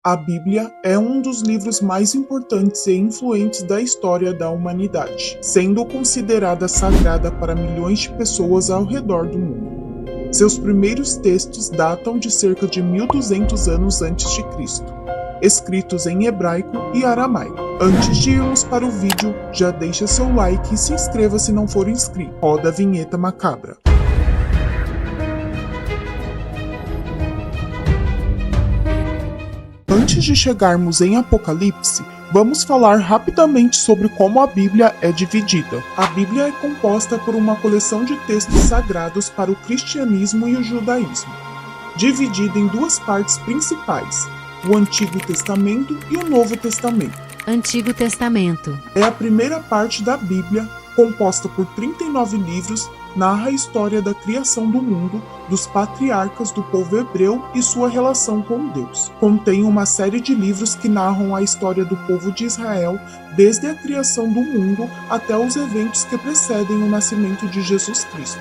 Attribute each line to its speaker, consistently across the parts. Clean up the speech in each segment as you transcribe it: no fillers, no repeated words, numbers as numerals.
Speaker 1: A Bíblia é um dos livros mais importantes e influentes da história da humanidade, sendo considerada sagrada para milhões de pessoas ao redor do mundo. Seus primeiros textos datam de cerca de 1200 anos antes de Cristo, escritos em hebraico e aramaico. Antes de irmos para o vídeo, já deixa seu like e se inscreva se não for inscrito. Roda a vinheta macabra. Antes de chegarmos em Apocalipse, vamos falar rapidamente sobre como a Bíblia é dividida. A Bíblia é composta por uma coleção de textos sagrados para o cristianismo e o judaísmo, dividida em duas partes principais, o Antigo Testamento e o Novo Testamento.
Speaker 2: Antigo Testamento
Speaker 1: é a primeira parte da Bíblia, composta por 39 livros, narra a história da criação do mundo, dos patriarcas do povo hebreu e sua relação com Deus. Contém uma série de livros que narram a história do povo de Israel, desde a criação do mundo até os eventos que precedem o nascimento de Jesus Cristo.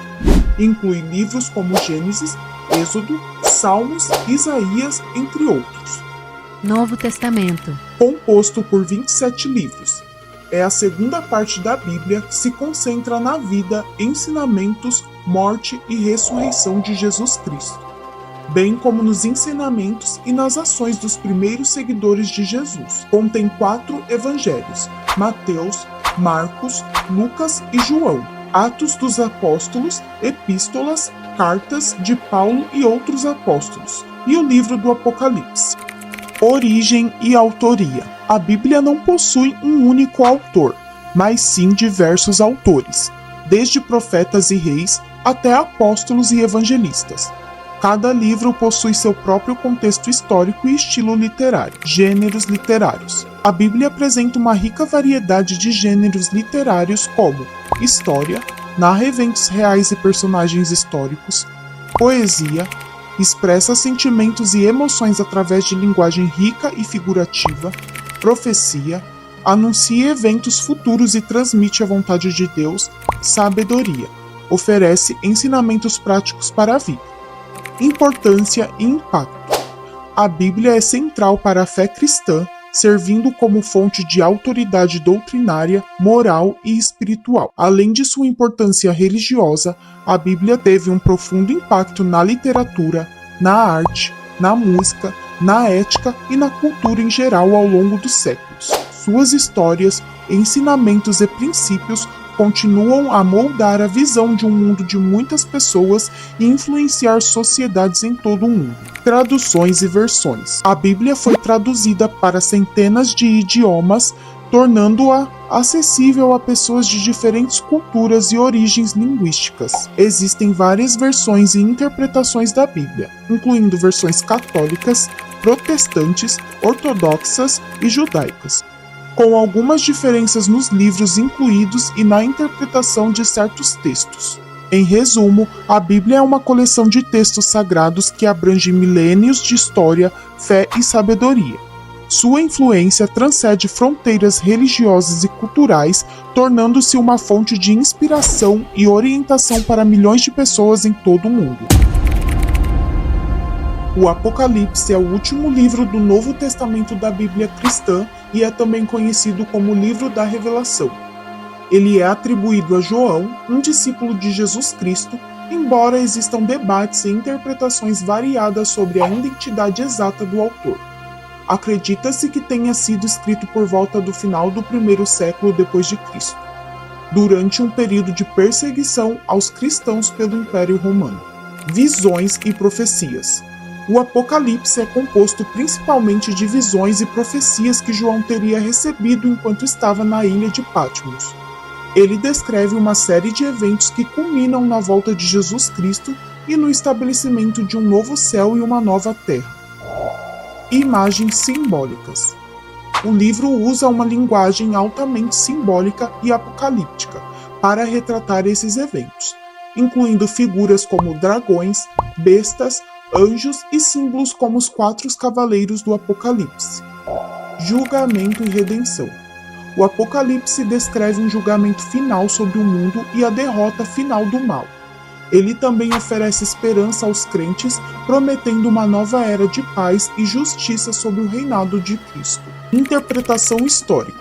Speaker 1: Inclui livros como Gênesis, Êxodo, Salmos, Isaías, entre outros.
Speaker 2: Novo Testamento,
Speaker 1: composto por 27 livros. É a segunda parte da Bíblia que se concentra na vida, ensinamentos, morte e ressurreição de Jesus Cristo, bem como nos ensinamentos e nas ações dos primeiros seguidores de Jesus. Contém 4 evangelhos: Mateus, Marcos, Lucas e João, Atos dos Apóstolos, epístolas, cartas de Paulo e outros apóstolos, e o livro do Apocalipse. Origem e autoria. A Bíblia não possui um único autor, mas sim diversos autores, desde profetas e reis até apóstolos e evangelistas. Cada livro possui seu próprio contexto histórico e estilo literário. Gêneros literários. A Bíblia apresenta uma rica variedade de gêneros literários como história, narra eventos reais e personagens históricos, poesia, expressa sentimentos e emoções através de linguagem rica e figurativa, profecia, anuncia eventos futuros e transmite a vontade de Deus, sabedoria, oferece ensinamentos práticos para a vida. Importância e impacto. A Bíblia é central para a fé cristã, servindo como fonte de autoridade doutrinária, moral e espiritual. Além de sua importância religiosa, a Bíblia teve um profundo impacto na literatura, na arte, na música, na ética e na cultura em geral ao longo dos séculos. Suas histórias, ensinamentos e princípios continuam a moldar a visão de um mundo de muitas pessoas e influenciar sociedades em todo o mundo. Traduções e versões. A Bíblia foi traduzida para centenas de idiomas, tornando-a acessível a pessoas de diferentes culturas e origens linguísticas. Existem várias versões e interpretações da Bíblia, incluindo versões católicas, protestantes, ortodoxas e judaicas, com algumas diferenças nos livros incluídos e na interpretação de certos textos. Em resumo, a Bíblia é uma coleção de textos sagrados que abrange milênios de história, fé e sabedoria. Sua influência transcende fronteiras religiosas e culturais, tornando-se uma fonte de inspiração e orientação para milhões de pessoas em todo o mundo. O Apocalipse é o último livro do Novo Testamento da Bíblia cristã e é também conhecido como o Livro da Revelação. Ele é atribuído a João, um discípulo de Jesus Cristo, embora existam debates e interpretações variadas sobre a identidade exata do autor. Acredita-se que tenha sido escrito por volta do final do 1º século depois de Cristo, durante um período de perseguição aos cristãos pelo Império Romano. Visões e profecias. O Apocalipse é composto principalmente de visões e profecias que João teria recebido enquanto estava na ilha de Patmos. Ele descreve uma série de eventos que culminam na volta de Jesus Cristo e no estabelecimento de um novo céu e uma nova terra. Imagens simbólicas. O livro usa uma linguagem altamente simbólica e apocalíptica para retratar esses eventos, incluindo figuras como dragões, bestas, anjos e símbolos como os 4 cavaleiros do Apocalipse. Julgamento e redenção. O Apocalipse descreve um julgamento final sobre o mundo e a derrota final do mal. Ele também oferece esperança aos crentes, prometendo uma nova era de paz e justiça sob o reinado de Cristo. Interpretação histórica.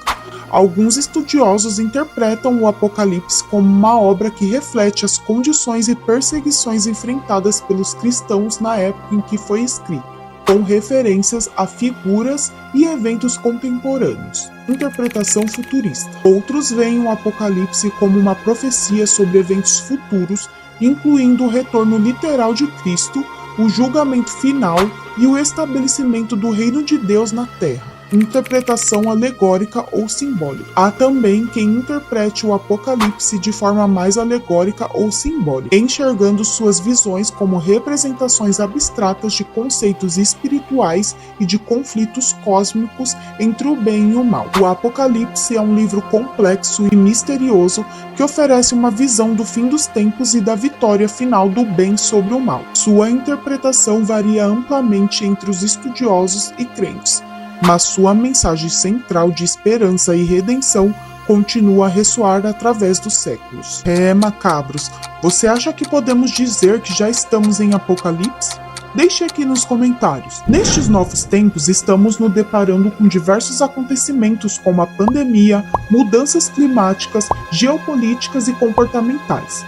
Speaker 1: Alguns estudiosos interpretam o Apocalipse como uma obra que reflete as condições e perseguições enfrentadas pelos cristãos na época em que foi escrito, com referências a figuras e eventos contemporâneos. Interpretação futurista. Outros veem o Apocalipse como uma profecia sobre eventos futuros, incluindo o retorno literal de Cristo, o julgamento final e o estabelecimento do reino de Deus na Terra. Interpretação alegórica ou simbólica. Há também quem interprete o Apocalipse de forma mais alegórica ou simbólica, enxergando suas visões como representações abstratas de conceitos espirituais e de conflitos cósmicos entre o bem e o mal. O Apocalipse é um livro complexo e misterioso que oferece uma visão do fim dos tempos e da vitória final do bem sobre o mal. Sua interpretação varia amplamente entre os estudiosos e crentes, mas sua mensagem central de esperança e redenção continua a ressoar através dos séculos. Macabros, você acha que podemos dizer que já estamos em Apocalipse? Deixe aqui nos comentários. Nestes novos tempos, estamos nos deparando com diversos acontecimentos como a pandemia, mudanças climáticas, geopolíticas e comportamentais.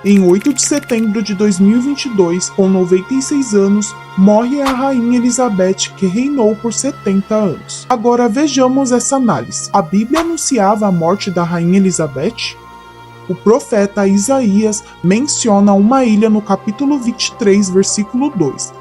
Speaker 1: Em 8 de setembro de 2022, com 96 anos, morre a Rainha Elizabeth, que reinou por 70 anos. Agora vejamos essa análise. A Bíblia anunciava a morte da Rainha Elizabeth? O profeta Isaías menciona uma ilha no capítulo 23, versículo 2.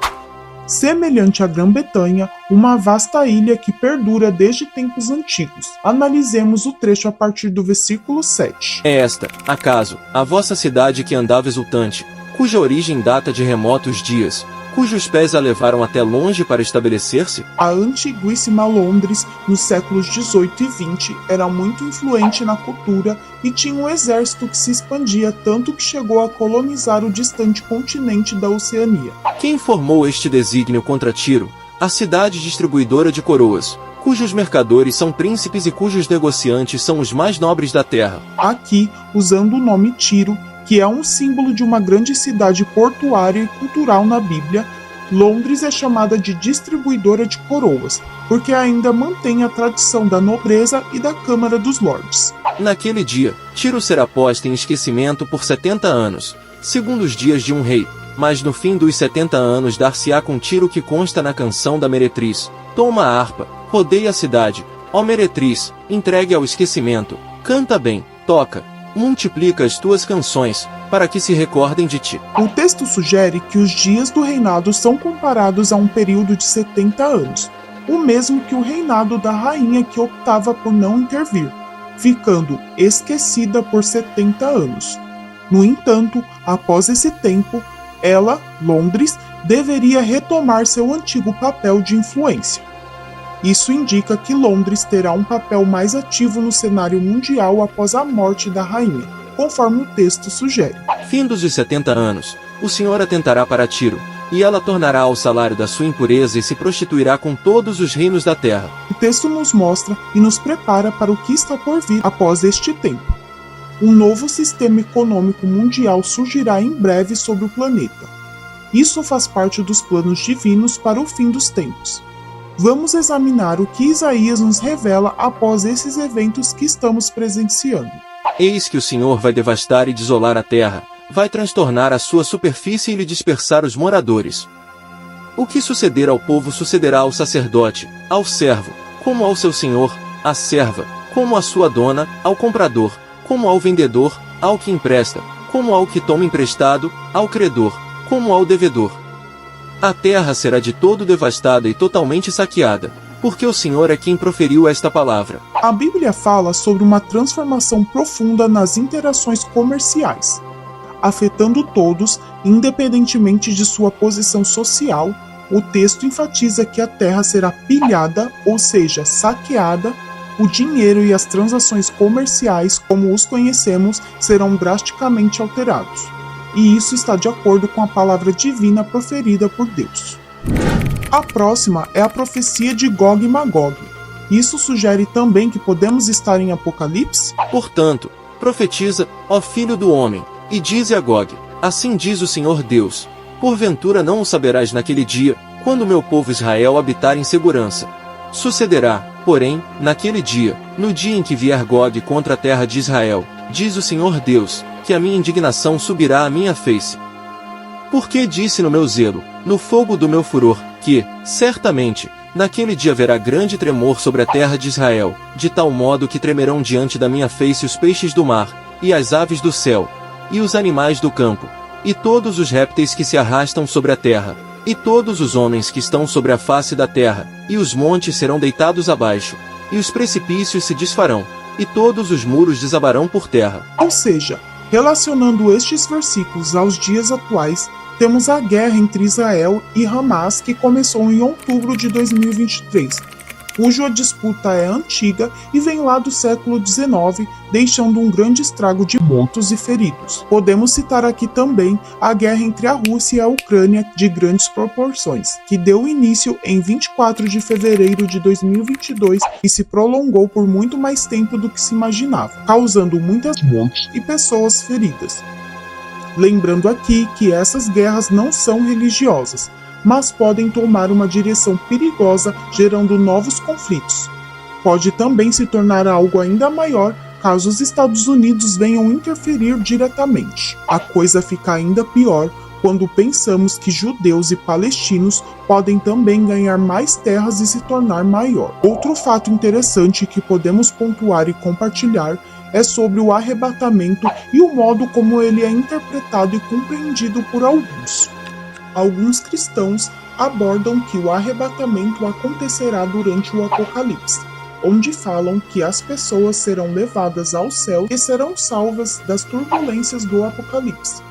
Speaker 1: Semelhante à Grã-Bretanha, uma vasta ilha que perdura desde tempos antigos. Analisemos o trecho a partir do versículo 7.
Speaker 3: É esta, acaso, a vossa cidade que andava exultante, cuja origem data de remotos dias, cujos pés a levaram até longe para estabelecer-se?
Speaker 1: A antiguíssima Londres, nos séculos 18 e 20, era muito influente na cultura e tinha um exército que se expandia tanto que chegou a colonizar o distante continente da Oceania.
Speaker 3: Quem formou este desígnio contra Tiro, a cidade distribuidora de coroas, cujos mercadores são príncipes e cujos negociantes são os mais nobres da terra?
Speaker 1: Aqui, usando o nome Tiro, que é um símbolo de uma grande cidade portuária e cultural na Bíblia, Londres é chamada de distribuidora de coroas, porque ainda mantém a tradição da nobreza e da Câmara dos Lordes.
Speaker 3: Naquele dia, Tiro será posta em esquecimento por 70 anos, segundo os dias de um rei, mas no fim dos 70 anos dar-se-á com Tiro que consta na canção da meretriz. Toma a harpa, rodeia a cidade, ó meretriz, entregue ao esquecimento, canta bem, toca, multiplica as tuas canções, para que se recordem de ti.
Speaker 1: O texto sugere que os dias do reinado são comparados a um período de 70 anos, o mesmo que o reinado da rainha que optava por não intervir, ficando esquecida por 70 anos. No entanto, após esse tempo, ela, Londres, deveria retomar seu antigo papel de influência. Isso indica que Londres terá um papel mais ativo no cenário mundial após a morte da rainha, conforme o texto sugere.
Speaker 3: Findos os 70 anos, o Senhor atentará para Tiro, e ela tornará ao salário da sua impureza e se prostituirá com todos os reinos da terra.
Speaker 1: O texto nos mostra e nos prepara para o que está por vir após este tempo. Um novo sistema econômico mundial surgirá em breve sobre o planeta. Isso faz parte dos planos divinos para o fim dos tempos. Vamos examinar o que Isaías nos revela após esses eventos que estamos presenciando.
Speaker 3: Eis que o Senhor vai devastar e desolar a terra, vai transtornar a sua superfície e lhe dispersar os moradores. O que suceder ao povo sucederá ao sacerdote, ao servo, como ao seu senhor, à serva, como à sua dona, ao comprador, como ao vendedor, ao que empresta, como ao que toma emprestado, ao credor, como ao devedor. A terra será de todo devastada e totalmente saqueada, porque o Senhor é quem proferiu esta palavra.
Speaker 1: A Bíblia fala sobre uma transformação profunda nas interações comerciais, afetando todos, independentemente de sua posição social. O texto enfatiza que a terra será pilhada, ou seja, saqueada. O dinheiro e as transações comerciais, como os conhecemos, serão drasticamente alterados. E isso está de acordo com a palavra divina proferida por Deus. A próxima é a profecia de Gog e Magog. Isso sugere também que podemos estar em Apocalipse?
Speaker 3: Portanto, profetiza, ó filho do homem, e dize a Gog, Assim diz o Senhor Deus: porventura não o saberás naquele dia, quando meu povo Israel habitar em segurança. Sucederá, porém, naquele dia, no dia em que vier Gog contra a terra de Israel, diz o Senhor Deus, que a minha indignação subirá à minha face. Porque disse no meu zelo, no fogo do meu furor, que, certamente, naquele dia haverá grande tremor sobre a terra de Israel, de tal modo que tremerão diante da minha face os peixes do mar, e as aves do céu, e os animais do campo, e todos os répteis que se arrastam sobre a terra, e todos os homens que estão sobre a face da terra, e os montes serão deitados abaixo, e os precipícios se desfarão, e todos os muros desabarão por terra.
Speaker 1: Ou seja, relacionando estes versículos aos dias atuais, temos a guerra entre Israel e Hamas que começou em outubro de 2023, cuja disputa é antiga e vem lá do século XIX, deixando um grande estrago de mortos e feridos. Podemos citar aqui também a guerra entre a Rússia e a Ucrânia de grandes proporções, que deu início em 24 de fevereiro de 2022 e se prolongou por muito mais tempo do que se imaginava, causando muitas mortes e pessoas feridas. Lembrando aqui que essas guerras não são religiosas, mas podem tomar uma direção perigosa, gerando novos conflitos. Pode também se tornar algo ainda maior caso os Estados Unidos venham interferir diretamente. A coisa fica ainda pior quando pensamos que judeus e palestinos podem também ganhar mais terras e se tornar maior. Outro fato interessante que podemos pontuar e compartilhar é sobre o arrebatamento e o modo como ele é interpretado e compreendido por alguns. Alguns cristãos abordam que o arrebatamento acontecerá durante o Apocalipse, onde falam que as pessoas serão levadas ao céu e serão salvas das turbulências do Apocalipse.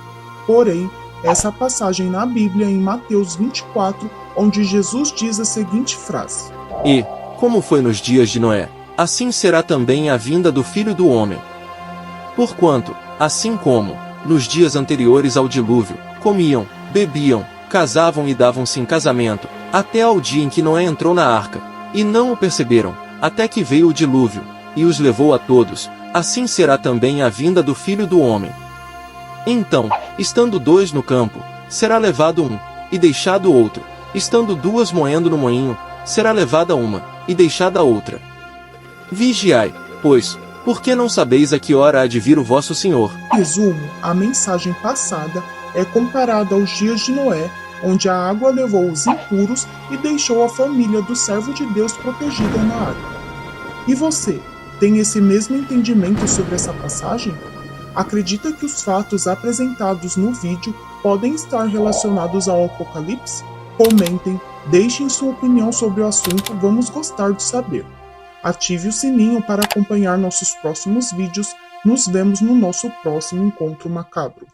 Speaker 1: Porém, essa passagem na Bíblia em Mateus 24, onde Jesus diz a seguinte frase:
Speaker 3: E, como foi nos dias de Noé, assim será também a vinda do Filho do Homem. Porquanto, assim como, nos dias anteriores ao dilúvio, comiam, bebiam, casavam e davam-se em casamento, até ao dia em que Noé entrou na arca, e não o perceberam, até que veio o dilúvio, e os levou a todos, assim será também a vinda do Filho do Homem. Então, estando dois no campo, será levado um, e deixado outro, estando duas moendo no moinho, será levada uma, e deixada outra. Vigiai, pois, porque não sabeis a que hora há de vir o vosso Senhor.
Speaker 1: Em resumo, a mensagem passada é comparada aos dias de Noé, onde a água levou os impuros e deixou a família do servo de Deus protegida na arca. E você, tem esse mesmo entendimento sobre essa passagem? Acredita que os fatos apresentados no vídeo podem estar relacionados ao Apocalipse? Comentem, deixem sua opinião sobre o assunto, vamos gostar de saber. Ative o sininho para acompanhar nossos próximos vídeos. Nos vemos no nosso próximo encontro macabro.